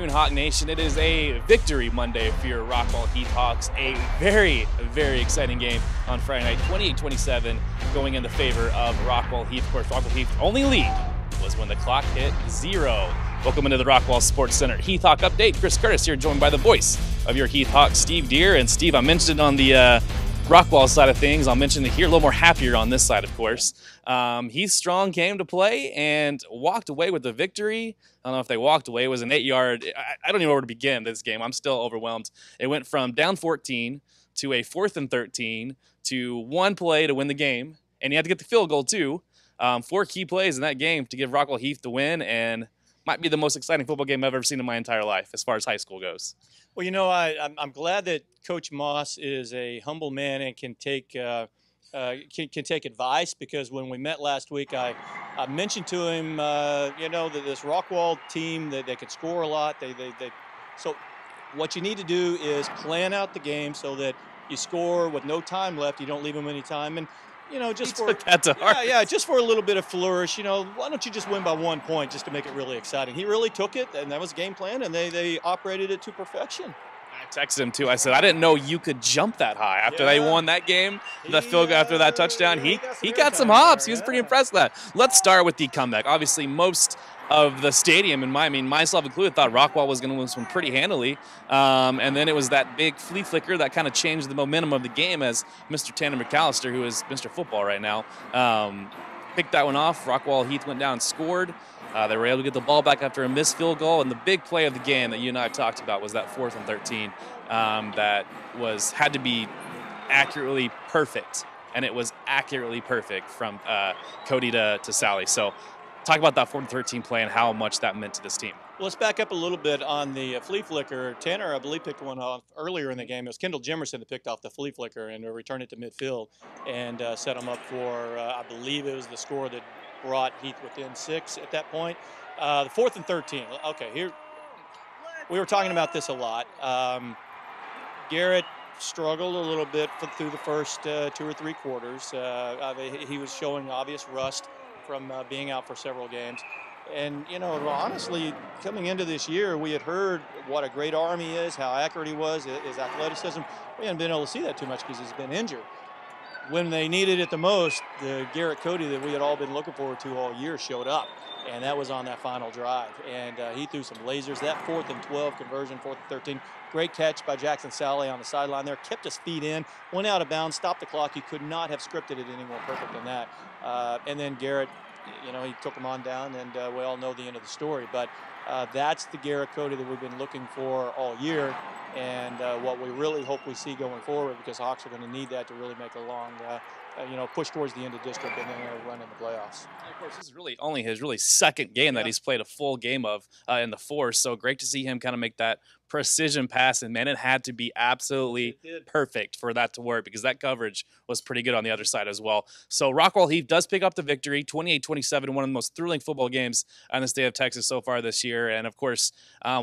afternoon, Hawk Nation. It is a victory Monday for your Rockwall Heath Hawks. A very, very exciting game on Friday night, 28-27, going in the favor of Rockwall Heath. Of course, Rockwall Heath's only lead was when the clock hit 0. Welcome into the Rockwall Sportscenter Heath Hawk Update. Chris Curtis here, joined by the voice of your Heath Hawks, Steve Deere. And Steve, I mentioned on the Rockwall side of things, I'll mention it here, a little more happier on this side, of course. Heath Strong came to play and walked away with the victory. I don't know if they walked away. It was an 8-yard. I don't even know where to begin this game. I'm still overwhelmed. It went from down 14 to a 4th and 13 to one play to win the game. And you had to get the field goal, too. 4 key plays in that game to give Rockwall Heath the win, and might be the most exciting football game I've ever seen in my entire life as far as high school goes. Well, you know, I'm glad that Coach Moss is a humble man and can take take advice, because when we met last week, I mentioned to him, you know, that this Rockwall team, that they could score a lot. So what you need to do is plan out the game so that you score with no time left. You don't leave them any time. And you know, just for that to heart. Yeah, just for a little bit of flourish, you know, why don't you just win by 1 point just to make it really exciting? He really took it, and that was game plan, and they operated it to perfection. I texted him too. I said, I didn't know you could jump that high after they won that game. The field goal after that touchdown, he got some hops. He was pretty impressed with that. Let's start with the comeback. Obviously, most of the stadium, myself included, thought Rockwall was going to win this one pretty handily. And then it was that big flea flicker that kind of changed the momentum of the game as Mr. Tanner McAllister, who is Mr. Football right now, picked that one off. Rockwall Heath went down and scored. They were able to get the ball back after a missed field goal, and the big play of the game that you and I talked about was that 4th and 13 that had to be accurately perfect, and it was accurately perfect from Cody to Sally. So talk about that 4th and 13 play and how much that meant to this team. Well, let's back up a little bit on the flea flicker. Tanner, I believe, picked one off earlier in the game. It was Kendall Jimerson that picked off the flea flicker and returned it to midfield and set him up for, I believe it was the score that brought Heath within 6 at that point. The 4th and 13. Okay, here we were talking about this a lot. Garrett struggled a little bit through the first 2 or 3 quarters. He was showing obvious rust from being out for several games. And, you know, honestly, coming into this year, we had heard what a great arm he is, how accurate he was, his athleticism. We hadn't been able to see that too much because he's been injured. When they needed it the most, the Garrett Cody that we had all been looking forward to all year showed up, and that was on that final drive. And he threw some lasers. That 4th and 12 conversion, 4th and 13, great catch by Jackson Sally on the sideline there, kept his feet in, went out of bounds, stopped the clock. He could not have scripted it any more perfect than that. And then Garrett, you know, he took him on down, and we all know the end of the story. But that's the Garrett Cody that we've been looking for all year, and what we really hope we see going forward, because Hawks are going to need that to really make a long, you know, push towards the end of district and then run in the playoffs. And of course, this is really only his second game that he's played a full game of in the force. So great to see him kind of make that precision pass, and man, it had to be absolutely perfect for that to work, because that coverage was pretty good on the other side as well. So Rockwall Heath does pick up the victory, 28-27, one of the most thrilling football games in the state of Texas so far this year. And of course,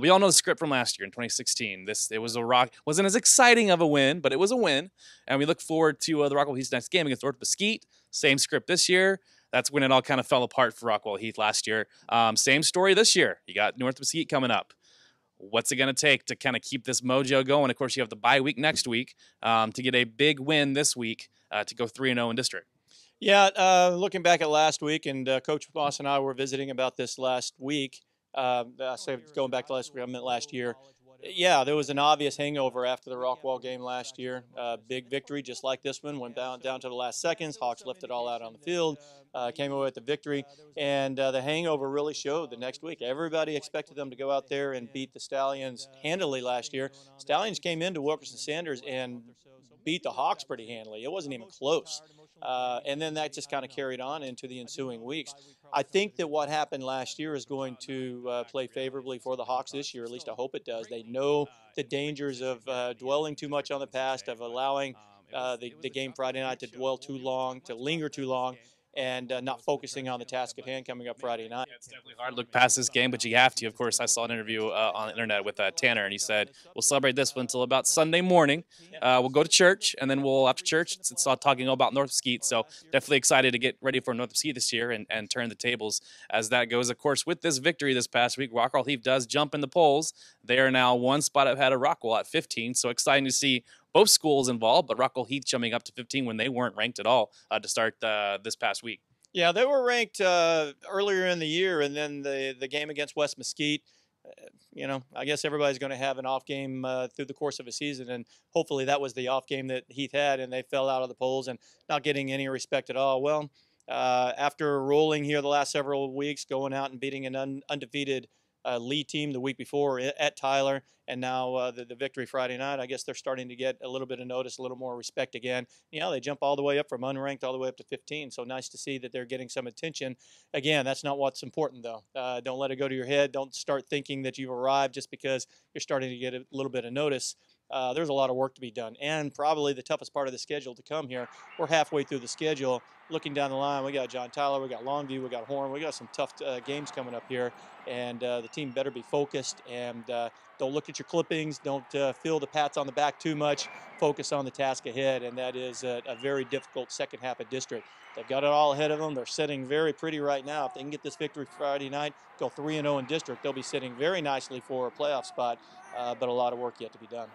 we all know the script from last year in 2016. Wasn't as exciting of a win, but it was a win, and we look forward to the Rockwall Heath's next game against North Mesquite. Same script this year. That's when it all kind of fell apart for Rockwall Heath last year. Same story this year. You got North Mesquite coming up. What's it going to take to kind of keep this mojo going? Of course, you have the bye week next week to get a big win this week to go 3-0 in district. Yeah, looking back at last week, and Coach Moss and I were visiting about this last week. Going back to last week, I meant last year. Yeah, there was an obvious hangover after the Rockwall game last year. Big victory, just like this one, went down to the last seconds. Hawks left it all out on the field, came away with the victory, and the hangover really showed the next week. Everybody expected them to go out there and beat the Stallions handily last year. Stallions came into Wilkerson Sanders and beat the Hawks pretty handily. It wasn't even close. And then that just kind of carried on into the ensuing weeks. I think that what happened last year is going to play favorably for the Hawks this year. At least I hope it does. They know the dangers of dwelling too much on the past, of allowing the game Friday night to dwell too long, to linger too long. and not focusing on the task at hand coming up Friday night. Yeah, it's definitely hard to look past this game, but you have to. Of course, I saw an interview on the internet with Tanner, and he said, we'll celebrate this one until about Sunday morning. We'll go to church, and then we'll, after church, it's all talking about North Mesquite. So definitely excited to get ready for North Mesquite this year and turn the tables as that goes. Of course, with this victory this past week, Rockwall Heath does jump in the polls. They are now one spot ahead of Rockwall at 15. So exciting to see both schools involved, but Rockwall Heath jumping up to 15 when they weren't ranked at all to start this past week. Yeah, they were ranked earlier in the year, and then the game against West Mesquite, I guess everybody's going to have an off game through the course of a season, and hopefully that was the off game that Heath had, and they fell out of the polls and not getting any respect at all. Well, after rolling here the last several weeks, going out and beating an undefeated Lee team the week before at Tyler, and now the victory Friday night, I guess they're starting to get a little bit of notice, a little more respect again. They jump all the way up from unranked all the way up to 15, so nice to see that they're getting some attention. Again, that's not what's important, though. Don't let it go to your head. Don't start thinking that you've arrived just because you're starting to get a little bit of notice. There's a lot of work to be done, and probably the toughest part of the schedule to come here. We're halfway through the schedule. Looking down the line, we got John Tyler, we got Longview, we got Horn, we got some tough games coming up here, and the team better be focused and don't look at your clippings, don't feel the pats on the back too much, focus on the task ahead, and that is a very difficult second half of district. They've got it all ahead of them. They're sitting very pretty right now. If they can get this victory Friday night, go 3-0 in district, they'll be sitting very nicely for a playoff spot, but a lot of work yet to be done.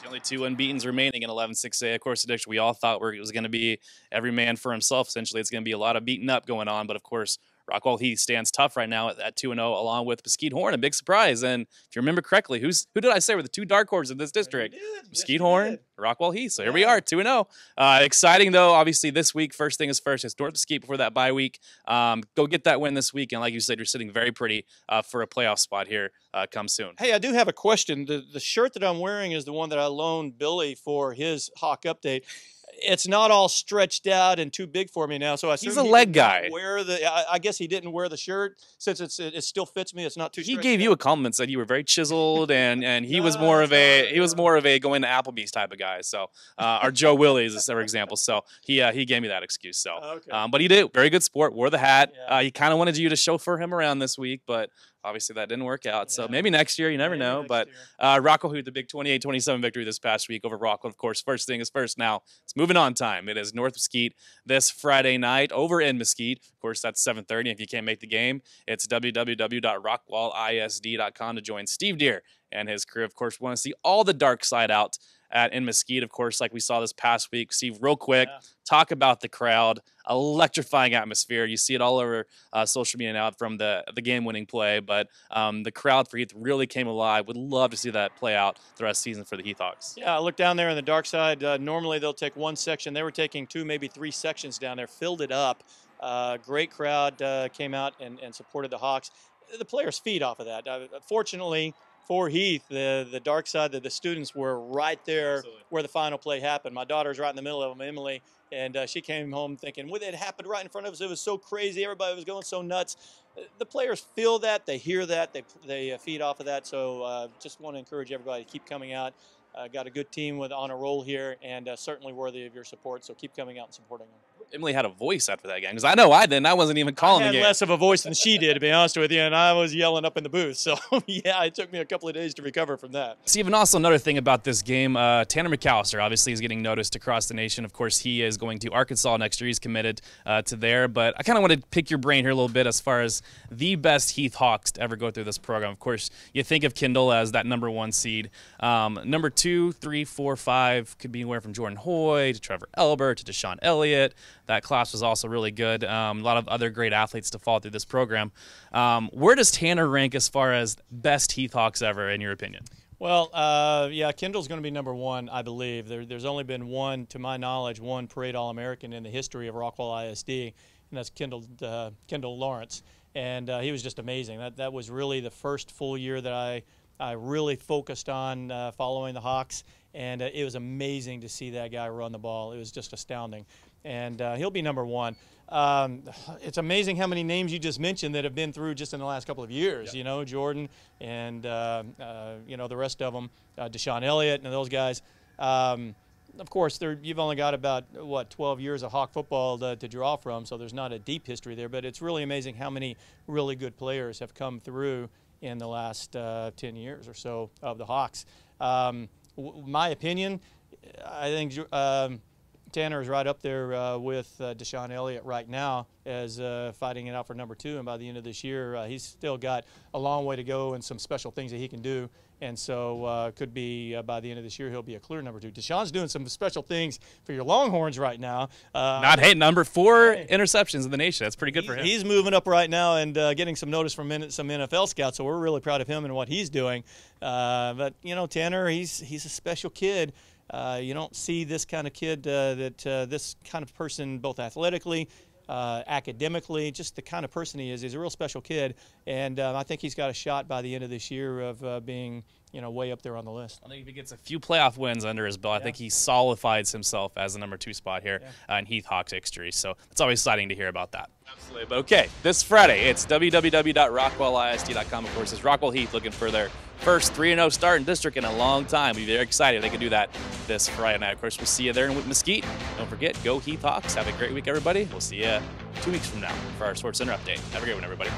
The only two unbeatens remaining in 11-6A. Of course, the district we all thought it was going to be every man for himself. Essentially, it's going to be a lot of beating up going on. But, of course, Rockwall Heath stands tough right now at 2-0, along with Mesquite Horn, a big surprise. And if you remember correctly, who did I say were the two dark horses of this district? Mesquite Horn, Rockwall Heath. So here we are, 2-0. Exciting, though, obviously, this week. First thing is first. It's North Mesquite before that bye week. Go get that win this week. And like you said, you're sitting very pretty for a playoff spot here come soon. Hey, I do have a question. The shirt that I'm wearing is the one that I loaned Billy for his Hawk update. It's not all stretched out and too big for me now, so I assume he's a leg guy. I guess he didn't wear the shirt since it still fits me. It's not too. He gave you a compliment, said you were very chiseled, and he was more of a going to Applebee's type of guy. So, or Joe Willie's, for example. So he gave me that excuse. So, okay. But he did very good sport. Wore the hat. Yeah. He kind of wanted you to chauffeur him around this week, but obviously that didn't work out. So maybe next year, you never know. But Rockwall Heath, the big 28-27 victory this past week over Rockwall. Of course, first thing is first. Now it's moving on time. It is North Mesquite this Friday night over in Mesquite. Of course, that's 7:30. If you can't make the game, it's www.rockwallisd.com to join Steve Deere and his crew. Of course, we want to see all the dark side out in Mesquite, of course, like we saw this past week. Steve, real quick, talk about the crowd, electrifying atmosphere. You see it all over social media now from the game-winning play, but the crowd for Heath really came alive. Would love to see that play out the rest of the season for the Heath Hawks. Yeah, I look down there on the dark side. Normally they'll take one section. They were taking 2, maybe 3 sections down there, filled it up. Great crowd came out and supported the Hawks. The players feed off of that. Fortunately, for Heath, the dark side, the students were right there where the final play happened. My daughter's right in the middle of them, Emily, and she came home thinking, well, it happened right in front of us. It was so crazy. Everybody was going so nuts. The players feel that. They hear that. They feed off of that. So just want to encourage everybody to keep coming out. Got a good team on a roll here, and certainly worthy of your support. So keep coming out and supporting them. Emily had a voice after that game, because I know I didn't. I wasn't even calling the game. I had less of a voice than she did, to be honest with you, and I was yelling up in the booth. So, yeah, it took me a couple of days to recover from that. Stephen, also another thing about this game, Tanner McAllister obviously is getting noticed across the nation. Of course, he is going to Arkansas next year. He's committed to there. But I kind of want to pick your brain here a little bit as far as the best Heath Hawks to ever go through this program. Of course, you think of Kendall as that #1 seed. Number 2, 3, 4, 5 could be anywhere from Jordan Hoy to Trevor Elbert to Deshaun Elliott. That class was also really good. A lot of other great athletes to fall through this program. Where does Tanner rank as far as best Heath Hawks ever, in your opinion? Well, yeah, Kendall's going to be #1, I believe. There's only been one, to my knowledge, one parade All-American in the history of Rockwall ISD, and that's Kendall Lawrence. And he was just amazing. That was really the first full year that I really focused on following the Hawks, and it was amazing to see that guy run the ball. It was just astounding. And he'll be #1. It's amazing how many names you just mentioned that have been through just in the last couple of years. Yep. You know, Jordan and, the rest of them, Deshaun Elliott and those guys. of course, you've only got about, 12 years of Hawk football to draw from, so there's not a deep history there. But it's really amazing how many really good players have come through in the last 10 years or so of the Hawks. My opinion, I think Tanner is right up there with Deshaun Elliott right now as fighting it out for number 2. And by the end of this year, he's still got a long way to go and some special things that he can do. And so could be by the end of this year, he'll be a clear number 2. Deshaun's doing some special things for your Longhorns right now. Number 4 interceptions in the nation. That's pretty good for him. He's moving up right now and getting some notice from some NFL scouts. So we're really proud of him and what he's doing. But, Tanner, he's a special kid. You don't see this kind of kid, this kind of person, both athletically, academically, just the kind of person he is. He's a real special kid, and I think he's got a shot by the end of this year of being, way up there on the list. I think if he gets a few playoff wins under his belt, I think he solidifies himself as the number 2 spot here in Heath Hawks history. So it's always exciting to hear about that. Absolutely. But okay, this Friday, it's www.rockwallist.com. Of course, it's Rockwall Heath looking for their first 3-0 start in district in a long time. We're very excited they can do that this Friday night. Of course, we'll see you there in Mesquite. Don't forget, go Heath Hawks. Have a great week, everybody. We'll see you 2 weeks from now for our Sportscenter update. Have a great one, everybody.